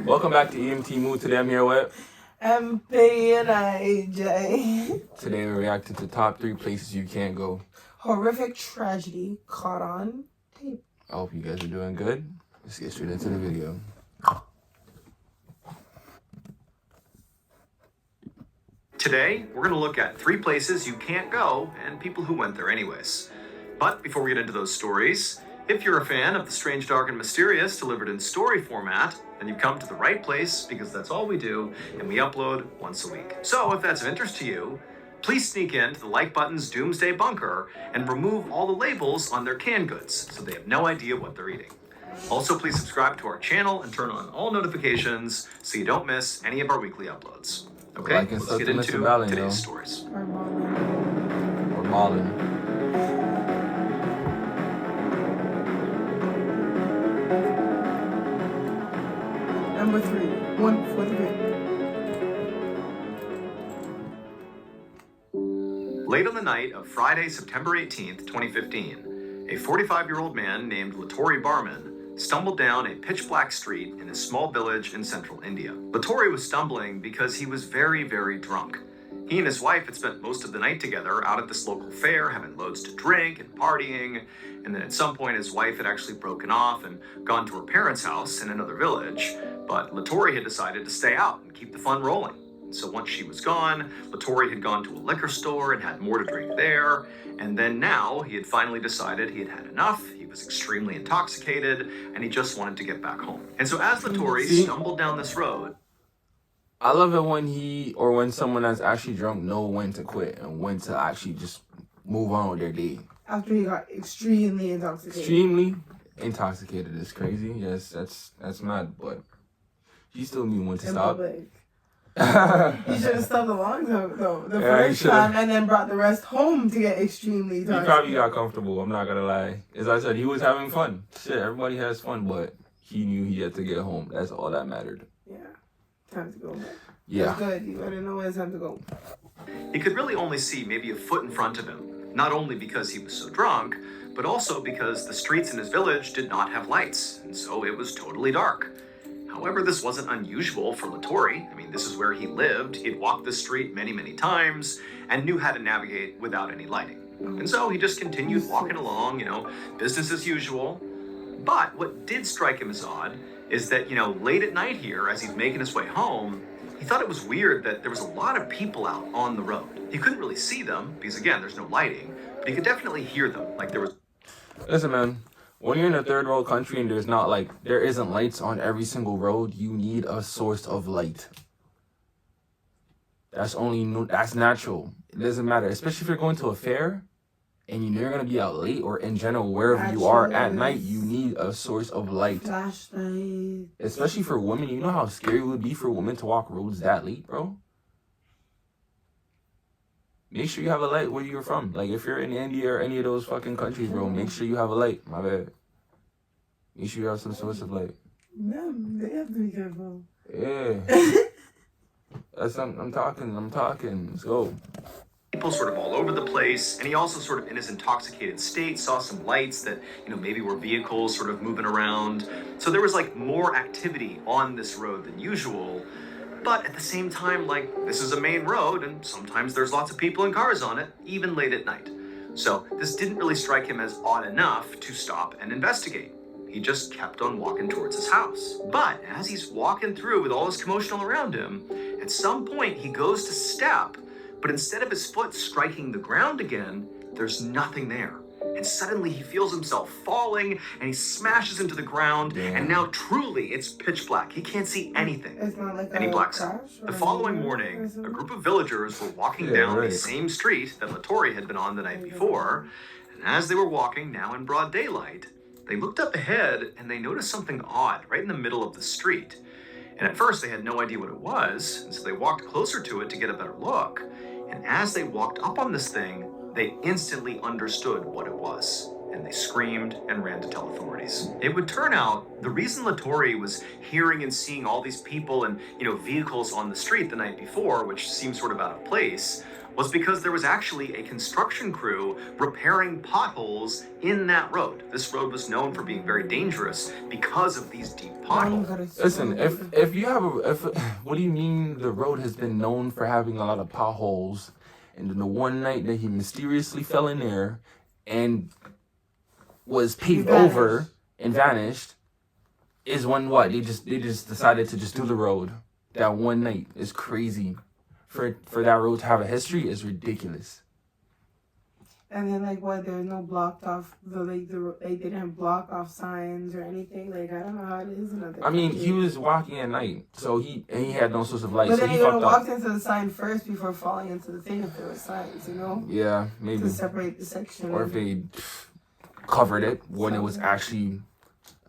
Welcome back to EMT Mood. Today I'm here with MP and AJ. Today we're reacting to top 3 places you can't go. Horrific tragedy caught on tape. I hope you guys are doing good. Let's get straight into the video. Today, we're going to look at 3 places you can't go and people who went there anyways. But before we get into those stories, if you're a fan of the strange, dark, and mysterious delivered in story format, then you've come to the right place because that's all we do and we upload once a week. So if that's of interest to you, please sneak into the like button's doomsday bunker and remove all the labels on their canned goods so they have no idea what they're eating. Also, please subscribe to our channel and turn on all notifications so you don't miss any of our weekly uploads. Okay, Like and let's sub get to into Mr. Ballin, today's yo. stories. Or Marlon. Or Marlon. Number 3. 1 for the win. Late on the night of Friday, September 18th, 2015, a 45-year-old man named Lattori Barman stumbled down a pitch-black street in a small village in central India. Lattori was stumbling because he was very, very drunk. He and his wife had spent most of the night together out at this local fair, having loads to drink and partying, and then at some point his wife had actually broken off and gone to her parents' house in another village, but Lattori had decided to stay out and keep the fun rolling. So once she was gone, Lattori had gone to a liquor store and had more to drink there, and then now he had finally decided he had had enough, he was extremely intoxicated, and he just wanted to get back home. And so as Lattori stumbled down this road... I love it when someone that's actually drunk know when to quit and when to actually just move on with their day. After he got extremely intoxicated. Extremely intoxicated is crazy. Yes, that's mad, but he still knew when to In stop. public. He should have stopped a long time ago. The Yeah, he first should've. time, and then brought the rest home to get extremely He intoxicated. probably got comfortable, I'm not gonna lie. As I said, he was having fun. Shit, everybody has fun, but he knew he had to get home. That's all that mattered. Yeah. Time to go. Yeah. That's good. You better know when it's time to go. He could really only see maybe a foot in front of him, not only because he was so drunk, but also because the streets in his village did not have lights, and so it was totally dark. However, this wasn't unusual for Lattori. I mean, this is where he lived. He'd walked the street many, many times and knew how to navigate without any lighting. And so he just continued walking along, business as usual. But what did strike him as odd is that, late at night here, as he's making his way home, he thought it was weird that there was a lot of people out on the road. He couldn't really see them because, again, there's no lighting, but he could definitely hear them. Like there was... Listen, man. When you're in a third world country and there isn't lights on every single road, you need a source of light. That's natural. It doesn't matter, especially if you're going to a fair and you're gonna be out late, or in general wherever you are at night, you need a source of light. Flashlight. Especially for women, you know how scary it would be for women to walk roads that late, bro? Make sure you have a light where you're from. Like, if you're in India or any of those fucking countries, bro, make sure you have a light. My bad. Make sure you have some source of light. Them, they have to be careful. Yeah. I'm talking. Let's go. People sort of all over the place, and he also sort of in his intoxicated state saw some lights that, maybe were vehicles sort of moving around. So there was like more activity on this road than usual. But at the same time, this is a main road, and sometimes there's lots of people and cars on it, even late at night. So this didn't really strike him as odd enough to stop and investigate. He just kept on walking towards his house. But as he's walking through with all this commotion all around him, at some point he goes to step, but instead of his foot striking the ground again, there's nothing there. And suddenly he feels himself falling, and he smashes into the ground, and now truly it's pitch black. He can't see anything. It's not like And he a blacks out. crash or The following anything morning, or a something? group of villagers were walking Yeah, down right. the same street that Lattori had been on the night before, and as they were walking, now in broad daylight, they looked up ahead and they noticed something odd right in the middle of the street. And at first they had no idea what it was, and so they walked closer to it to get a better look. And as they walked up on this thing, they instantly understood what it was. And they screamed and ran to tell authorities. It would turn out the reason Lattori was hearing and seeing all these people and, vehicles on the street the night before, which seemed sort of out of place, was because there was actually a construction crew repairing potholes in that road. This road was known for being very dangerous because of these deep potholes. Listen, if you have what do you mean the road has been known for having a lot of potholes, and then the one night that he mysteriously fell in there and was paved over and vanished is when what they just decided to just do the road that one night is crazy. For that road to have a history is ridiculous. And then like what? There's no blocked off they didn't block off signs or anything. Like I don't know how it is in other I mean, countries. he was walking at night, so he had no source of light, But so then he he would have fucked up. walked into the sign first before falling into the thing if there were signs, you know, Yeah, maybe. to separate the section. Or if they covered it when it was actually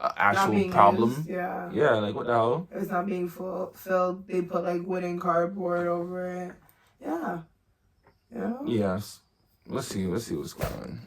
an Not actual being problem. used, yeah. Yeah, like what the hell? It's not being filled. They put like wooden cardboard over it. Yeah. You know? Yes. Let's see what's going on.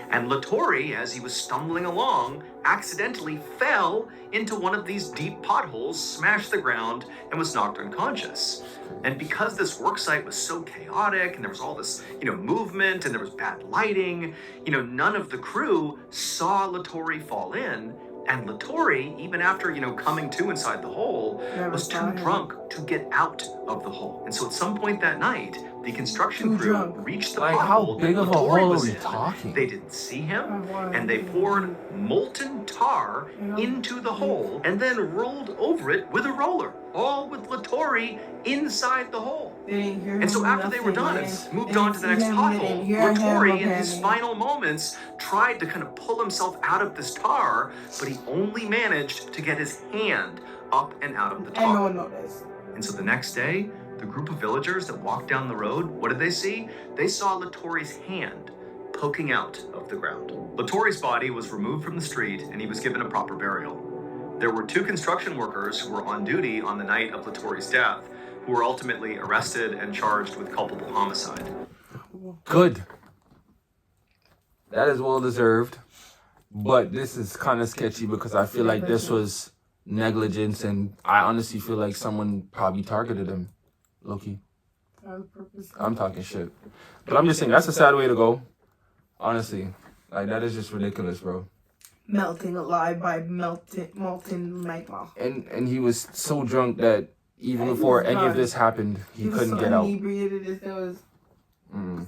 And Latore, as he was stumbling along, accidentally fell into one of these deep potholes, smashed the ground, and was knocked unconscious. And because this worksite was so chaotic, and there was all this, movement, and there was bad lighting, none of the crew saw Latore fall in. And Latore, even after, coming to inside the hole, Never was saw too him. drunk to get out of the hole. And so at some point that night, the construction Too crew drunk. reached the Like, how pothole big that of a Latore hole was are we in. talking? They didn't see him, Oh, and they poured molten tar Yeah. into the hole and then rolled over it with a roller, all with Latore inside the hole. They didn't hear him. And so after they were done, nothing. and moved They on to the didn't next see him, they pothole, didn't hear him, Latore, in his okay. final moments, tried to kind of pull himself out of this tar, but he only managed to get his hand up and out of the tar. And no one noticed. And so the next day, the group of villagers that walked down the road, what did they see? They saw Latore's hand poking out of the ground. Latore's body was removed from the street and he was given a proper burial. There were 2 construction workers who were on duty on the night of Latore's death, who were ultimately arrested and charged with culpable homicide. Good. That is well deserved. But this is kind of sketchy because I feel like this was negligence, and I honestly feel like someone probably targeted him. Loki. That was purposely. I'm talking shit. But I'm just saying, that's a sad way to go. Honestly. Like, that is just ridiculous, bro. Melting alive by molten magma. And he was so drunk that even And he before was any of done. this happened, he was couldn't so get out. inebriated as there was Mm.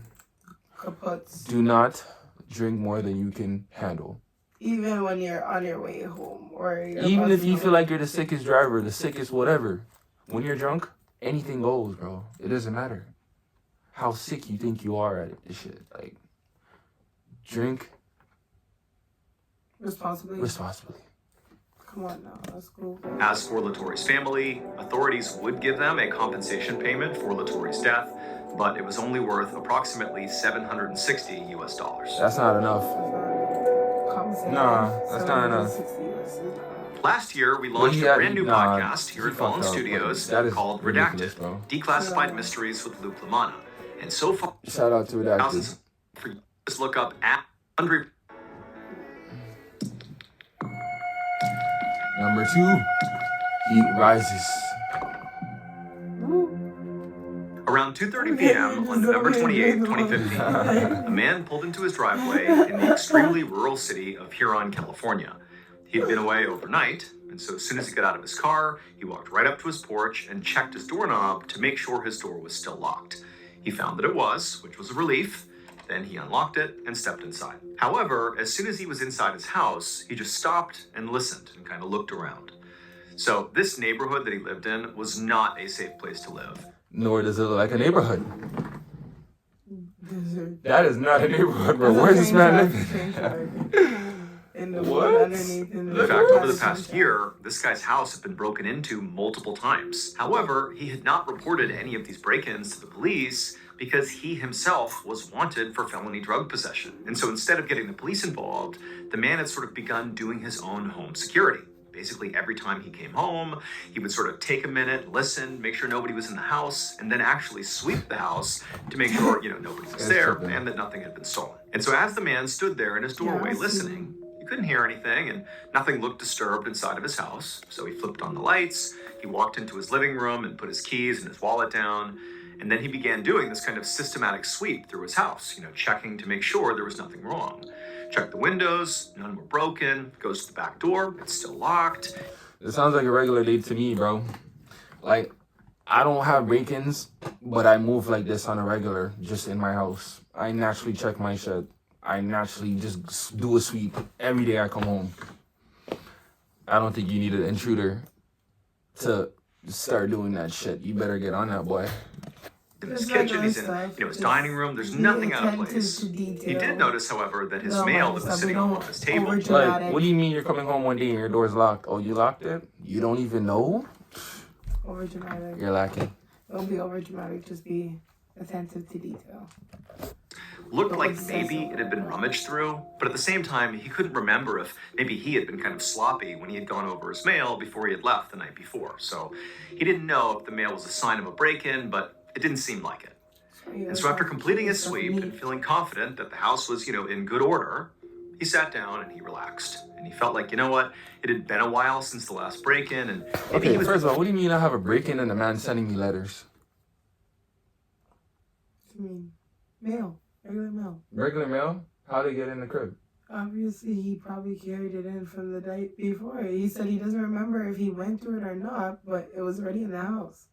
kaputs. Do not drink more than you can handle. Even when you're on your way home or you're Even about if to you go- feel like you're the sickest driver, the sickest whatever, when you're drunk, anything goes, bro. It doesn't matter how sick you think you are at this shit. Like, drink responsibly. responsibly. Come on now, let's go. As for Latore's family, authorities would give them a compensation payment for Latore's death, but it was only worth approximately $760 US. That's not enough. Compensation. Nah, that's not enough. 760 US is not enough. Last year, we Well, launched he a had- brand new nah, podcast here he at Fallen fucked up. Studios That is called ridiculous, Redacted, bro. Declassified Mysteries with Luke Lamana. And so far, Shout out to Redacted. thousands for you to just look up at 100. Number 2, Heat Rises. Around 2:30 p.m. on November 28, 2015, a man pulled into his driveway in the extremely rural city of Huron, California. He had been away overnight, and so as soon as he got out of his car, he walked right up to his porch and checked his doorknob to make sure his door was still locked. He found that it was, which was a relief. Then he unlocked it and stepped inside. However, as soon as he was inside his house, he just stopped and listened and kind of looked around. So this neighborhood that he lived in was not a safe place to live. Nor does it look like a neighborhood. Desert. That is not a neighborhood, bro. That's a Where's this man train track, living? train track. In the What? wood underneath. In In fact, over the past year, this guy's house had been broken into multiple times. However, he had not reported any of these break-ins to the police because he himself was wanted for felony drug possession. And so instead of getting the police involved, the man had sort of begun doing his own home security. Basically, every time he came home, he would sort of take a minute, listen, make sure nobody was in the house, and then actually sweep the house to make sure, nobody was That's there tripping. and that nothing had been stolen. And so as the man stood there in his doorway Yes. listening, he couldn't hear anything and nothing looked disturbed inside of his house. So he flipped on the lights, he walked into his living room and put his keys and his wallet down. And then he began doing this kind of systematic sweep through his house, checking to make sure there was nothing wrong. Check the windows, none were broken, goes to the back door, it's still locked. It sounds like a regular day to me, bro. Like, I don't have break-ins, but I move like this on a regular, just in my house. I naturally check my shit. I naturally just do a sweep every day I come home. I don't think you need an intruder to start doing that shit. You better get on that, boy. In his Just like kitchen, our he's in stuff, his just dining room, there's be nothing out of attentive place. to He detail. did notice, however, that his No, mail my that was stuff, sitting we don't on his table. over- Like, Dramatic. what do you mean you're coming home one day and your door's locked? Oh, you locked it? You don't even know? Over dramatic. You're lacking. Don't be over dramatic. Just be attentive to detail. Looked Don't like obsess maybe over it had been it. rummaged through, but at the same time, he couldn't remember if maybe he had been kind of sloppy when he had gone over his mail before he had left the night before. So he didn't know if the mail was a sign of a break-in, but it didn't seem like it. And so after completing his sweep and feeling confident that the house was, in good order, he sat down and he relaxed. And he felt like, it had been a while since the last break-in, and maybe Okay, he was first of all, what do you mean I have a break-in and a man sending me letters? I mean, mail. Regular mail. Regular mail? How'd they get in the crib? Obviously, he probably carried it in from the night before. He said he doesn't remember if he went through it or not, but it was already in the house.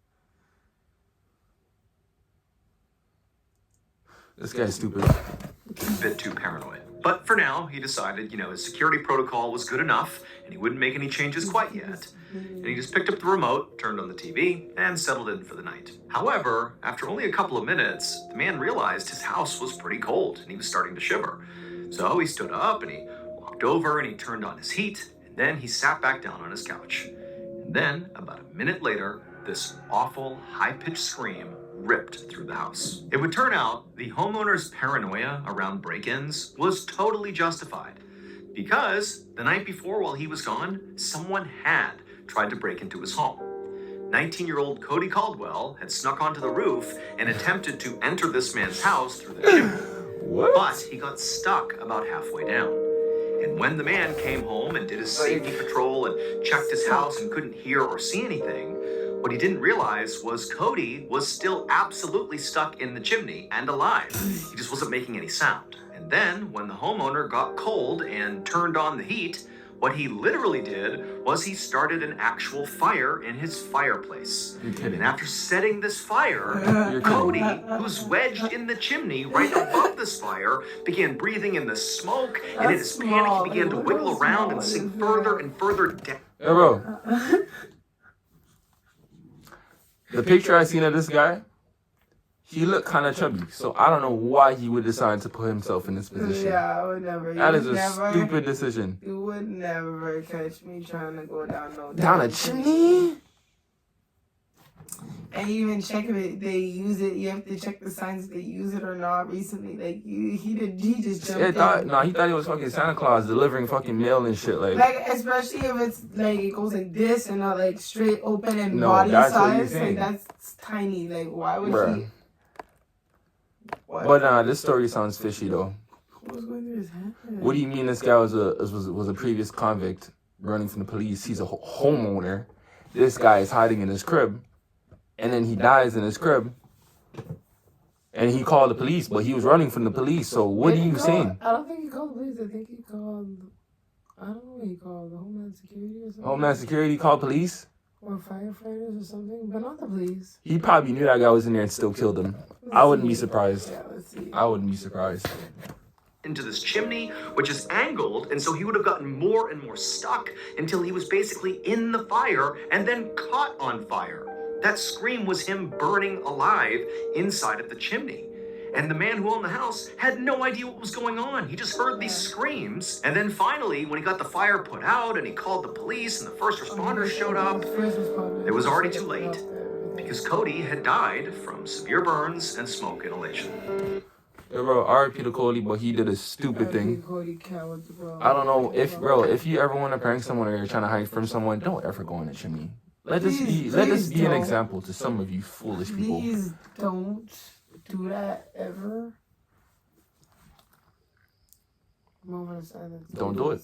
This guy's stupid. a bit too paranoid. But for now, he decided, his security protocol was good enough, and he wouldn't make any changes quite yet. And he just picked up the remote, turned on the TV, and settled in for the night. However, after only a couple of minutes, the man realized his house was pretty cold, and he was starting to shiver. So he stood up, and he walked over, and he turned on his heat, and then he sat back down on his couch. And then, about a minute later, this awful, high-pitched scream ripped through the house. It would turn out the homeowner's paranoia around break-ins was totally justified, because the night before while he was gone, someone had tried to break into his home. 19-year-old Cody Caldwell had snuck onto the roof and attempted to enter this man's house through the chimney. What? But he got stuck about halfway down. And when the man came home and did his safety patrol and checked his house and couldn't hear or see anything, what he didn't realize was Cody was still absolutely stuck in the chimney and alive. He just wasn't making any sound. And then, when the homeowner got cold and turned on the heat, what he literally did was he started an actual fire in his fireplace. You're kidding. And after setting this fire, You're Cody, kidding. who's wedged in the chimney right above this fire, began breathing in the smoke, and in his panic, he began to wiggle around and sink further and further down. Hey, bro. The picture I seen of this guy, he looked kind of chubby. So I don't know why he would decide to put himself in this position. Yeah, I would never. That You is a never, stupid decision. You would never catch me trying to go down no Down a damn chimney? And even check if they use it. You have to check the signs if they use it or not. Recently, like he just jumped He thought in. he thought he was fucking Santa Claus delivering fucking mail and shit. Like Especially if it's like it goes like this and not like straight open and No, body that's what he's size. Like saying. that's tiny. Like why would Bruh. he? What? But this story sounds fishy though. What was going through his head? What do you mean this guy was a previous convict running from the police? He's a homeowner. This guy is hiding in his crib, and then he dies in his crib. And he called the police, but he was running from the police. So what are Did he you call- saying? I don't think he called the police. I think he called. I don't know what he called, the Homeland Security or something. Homeland Security called police? Or firefighters or something, but not the police. He probably knew that guy was in there and still killed him. I wouldn't be surprised. Yeah, let's see. I wouldn't be surprised. Into this chimney, which is angled, and so he would have gotten more and more stuck until he was basically in the fire and then caught on fire. That scream was him burning alive inside of the chimney. And the man who owned the house had no idea what was going on. He just heard these screams. And then finally, when he got the fire put out and he called the police and the first responders showed up, it was already too late, because Cody had died from severe burns and smoke inhalation. Yeah, bro, R.I.P. to Cody, but he did a stupid thing. I don't know if you ever want to prank someone or you're trying to hide from someone, don't ever go in the chimney. Let this be an don't. example to some of you foolish people. Please don't do that ever. Moment of silence. Don't do it.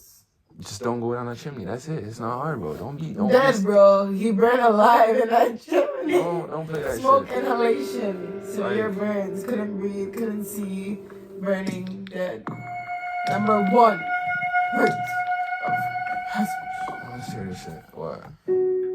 Just don't go down the chimney. That's it. It's not hard, bro. Don't Dead, bro. You burn alive in that chimney. don't play that Smoke shit. inhalation. Severe Like- burns. Couldn't breathe. Couldn't see. Burning. Dead. Number 1. Hurt of husband. Let's hear this shit. What?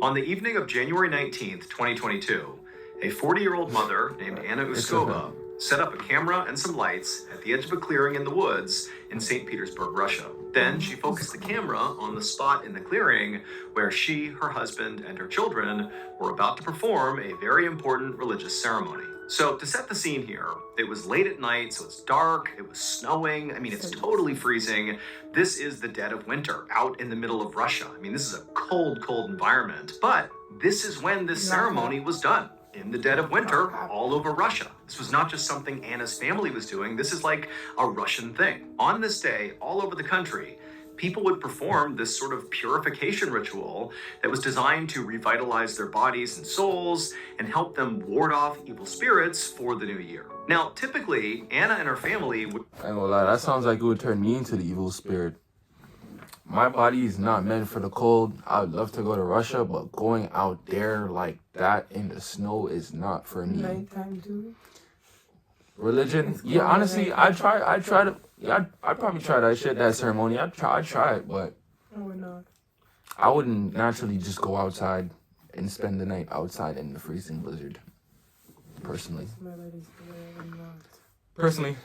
On the evening of January 19th, 2022, a 40-year-old mother named Anna Uskova set up a camera and some lights at the edge of a clearing in the woods in St. Petersburg, Russia. Then she focused the camera on the spot in the clearing where she, her husband, and her children were about to perform a very important religious ceremony. So to set the scene here, it was late at night, so it's dark, it was snowing, I mean, it's totally freezing. This is the dead of winter out in the middle of Russia. I mean, this is a cold, cold environment, but this is when this ceremony was done. In the dead of winter, all over Russia. This was not just something Anna's family was doing. This is like a Russian thing. On this day, all over the country, people would perform this sort of purification ritual that was designed to revitalize their bodies and souls and help them ward off evil spirits for the new year. Now, typically, Anna and her family would... I ain't gonna lie, that sounds like it would turn me into the evil spirit. My body is not meant for the cold. I would love to go to Russia, but going out there like that in the snow is not for me. Nighttime too. Religion? Yeah, honestly, I'd probably try that ceremony. I'd try it, but No, we're not. I wouldn't naturally just go outside and spend the night outside in the freezing blizzard. Personally. My lady's there, I'm not. Personally.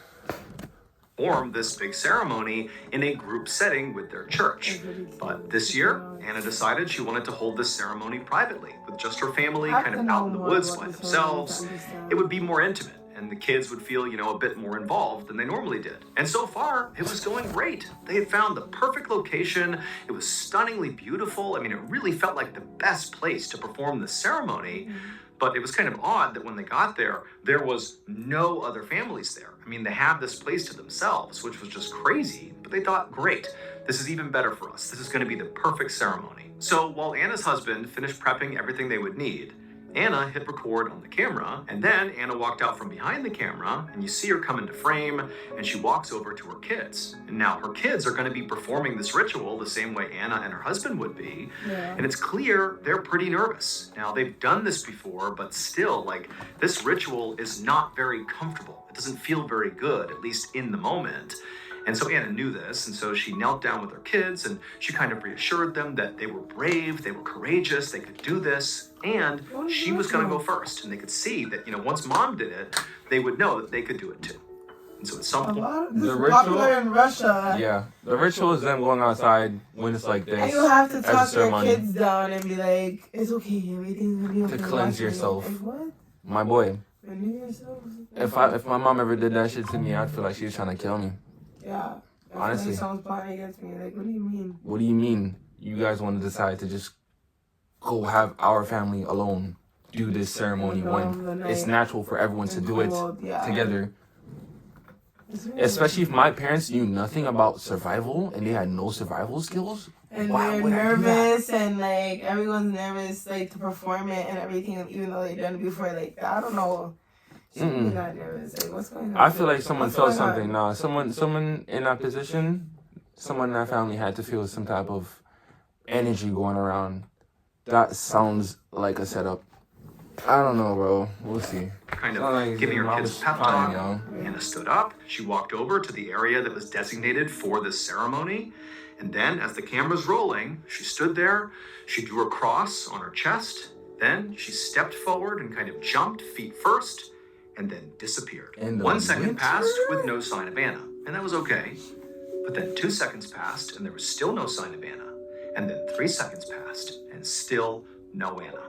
perform this big ceremony in a group setting with their church. But this year, Anna decided she wanted to hold this ceremony privately, with just her family kind of out in the woods by themselves. It would be more intimate, and the kids would feel, a bit more involved than they normally did. And so far, it was going great. They had found the perfect location. It was stunningly beautiful. I mean, it really felt like the best place to perform the ceremony. But it was kind of odd that when they got there, there was no other families there. I mean, they had this place to themselves, which was just crazy. But they thought, great, this is even better for us. This is going to be the perfect ceremony. So while Anna's husband finished prepping everything they would need, Anna hit record on the camera, and then Anna walked out from behind the camera, and you see her come into frame, and she walks over to her kids. And now her kids are going to be performing this ritual the same way Anna and her husband would be. Yeah. And it's clear they're pretty nervous. Now, they've done this before, but still, this ritual is not very comfortable. It doesn't feel very good, at least in the moment. And so Anna knew this, and so she knelt down with her kids, and she kind of reassured them that they were brave, they were courageous, they could do this, and she was going to go first. And they could see that, once Mom did it, they would know that they could do it too. And so at some A point... lot of this The is ritual? popular in Russia. Yeah, the ritual is them going outside when it's like this. And you have to as a talk your ceremony. kids down and be like, it's okay, everything's gonna be okay. cleanse Watch me." yourself. Like, what? My boy, Renew yourself? if my mom ever did that shit to me, I'd feel like she was trying to kill me. Yeah. Honestly. Someone's plotting against me. Like, what do you mean? What do you mean you guys want to decide to just go have our family alone do this ceremony when it's natural for everyone to do it together? Especially if my parents knew nothing about survival and they had no survival skills. And Why they're would I do that? nervous, and everyone's nervous, to perform it and everything, even though they've done it before. I don't know. She's not nervous. What's going on? I feel like someone What's felt going on? something. Nah, someone in that position, someone in that family had to feel some type of energy going around. That sounds like a setup. I don't know, bro. We'll see. Kind of Sounds like giving her mom kids was a pep fine, talk. Anna stood up. She walked over to the area that was designated for this ceremony. And then, as the camera's rolling, she stood there. She drew a cross on her chest. Then she stepped forward and kind of jumped feet first, and then disappeared. In the 1 second winter? passed with no sign of Anna, and that was okay. But then 2 seconds passed, and there was still no sign of Anna. And then 3 seconds passed, and still no Anna.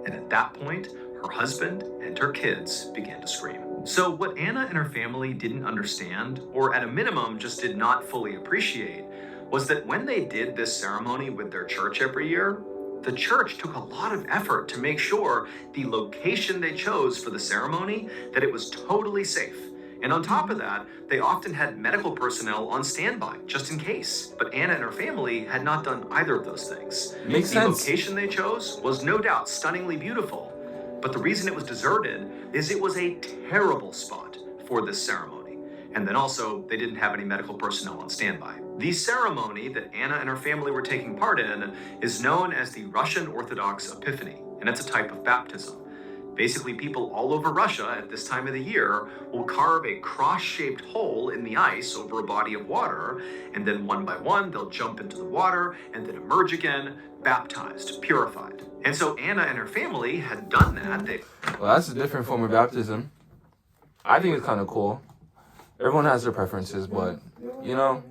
And at that point, her husband and her kids began to scream. So what Anna and her family didn't understand, or at a minimum just did not fully appreciate, was that when they did this ceremony with their church every year, the church took a lot of effort to make sure the location they chose for the ceremony, that it was totally safe. And on top of that, they often had medical personnel on standby, just in case. But Anna and her family had not done either of those things. Makes The sense. location they chose was no doubt stunningly beautiful, but the reason it was deserted is it was a terrible spot for this ceremony. And then also, they didn't have any medical personnel on standby. The ceremony that Anna and her family were taking part in is known as the Russian Orthodox Epiphany, and it's a type of baptism. Basically, people all over Russia at this time of the year will carve a cross-shaped hole in the ice over a body of water, and then one by one, they'll jump into the water and then emerge again, baptized, purified. And so Anna and her family had done that. Well, that's a different form of baptism. I think it's kind of cool. Everyone has their preferences, but, you know,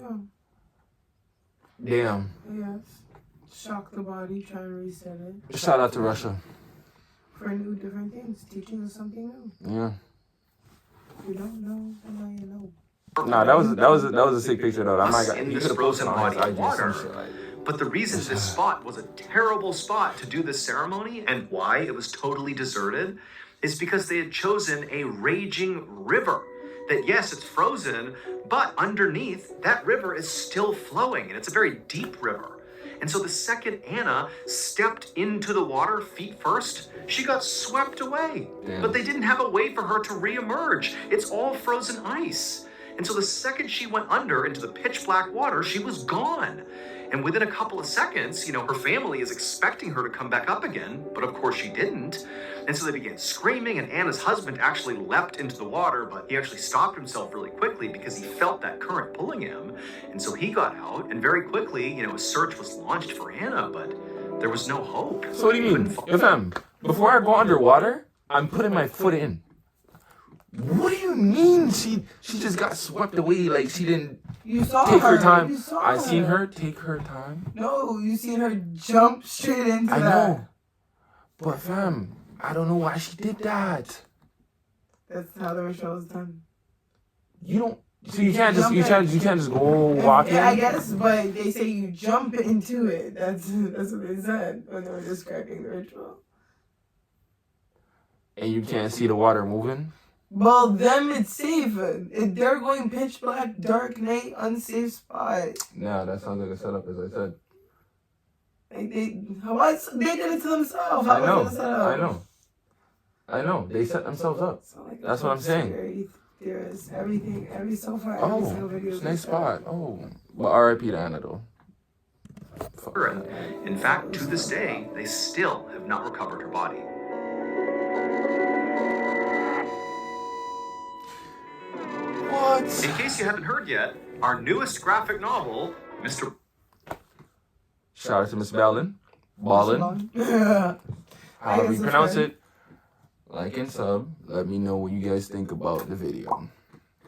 damn. Yes. Shock the body, try and reset it. Shout out to Russia. For new different things, teaching us something new. Yeah. If you don't know, then now you know. Nah, that was a sick picture though. I might got, in you this could have posted frozen on his body IG of water. some shit like. But the reason this spot was a terrible spot to do this ceremony and why it was totally deserted is because they had chosen a raging river. That yes, it's frozen, but underneath that river is still flowing and it's a very deep river. And so the second Anna stepped into the water feet first, she got swept away. Damn. But they didn't have a way for her to reemerge. It's all frozen ice. And so the second she went under into the pitch black water, she was gone. And within a couple of seconds, you know, her family is expecting her to come back up again, but of course she didn't. And so they began screaming, and Anna's husband actually leapt into the water, but he actually stopped himself really quickly because he felt that current pulling him. And so he got out, and very quickly, you know, a search was launched for Anna, but there was no hope. So what do you mean? Yo, fam, before I go underwater, I'm putting my foot in. What do you mean she just got swept away like she didn't You saw take her You time? saw I seen her take her time. No, you seen her jump straight into I that. know. But fam, I don't know why she did that. That's how the show is done. You don't. So you can't just go walk in. Yeah, I guess, but they say you jump into it. That's what they said when they were describing the ritual. And you can't see the water moving. Well, them it's safe. If they're going pitch black, dark night, unsafe spot. Yeah, that sounds like a setup, as I said. They did it to themselves. How was it a setup? I know. They set themselves up. So, like, That's what I'm saying. There's everything, so far. Every Oh, single video it's a nice spot. Oh, but R.I.P. to Anna though. Fuck. In fact, to this day, they still have not recovered her body. What? In case you haven't heard yet, our newest graphic novel, Mr. Shout out to Miss Ballin. Ballin. Yeah. However you pronounce it. Like and sub. Let me know what you guys think about the video.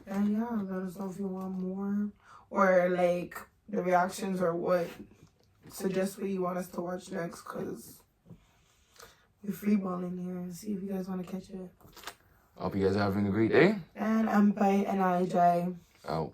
And yeah, let us know if you want more. Or like the reactions or what. Suggest what you want us to watch next, because we're freeballing here and see if you guys want to catch it. Hope you guys are having a great day. And I'm Bite and IJ. Out.